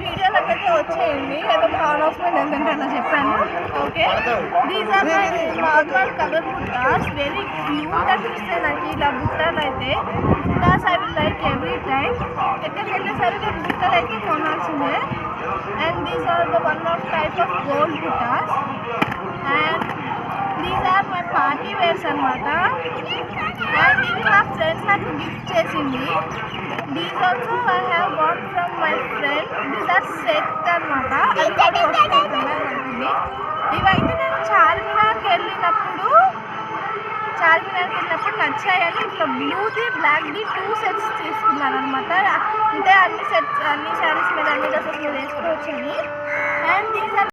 వీడియోలకైతే వచ్చేయండి. ఏదో అనౌన్స్మెంట్ ఏంటంటే అలా చెప్పాను. Okay, these are my normal colour బుట్టాస్. వెరీ క్యూట్ అనిపిస్తాయి నాకు ఇలా బుట్టాలు అయితే. బుట్టాస్ I will like every time. ఎక్కడికి వెళ్ళినా సరే నేను బుట్టలు అయితే కొనాల్సిందే. And these are the one of type of gold బుట్టాస్. And these are my party wears అనమాట. అండ్ ఇది నా ఫ్రెండ్ నాకు గిఫ్ట్ చేసింది. These also I have got from my friend. These are set అనమాట. ఇవైతే నేను చార్మినార్కి వెళ్ళినప్పుడు నచ్చాయని ఇట్లా బ్లూది బ్లాక్ది 2 సెట్స్ తీసుకున్నాను అనమాట. అంటే అన్ని శారీస్ మీద అన్ని డ్రెస్సెస్ మీద వేసుకోవచ్చని. And these are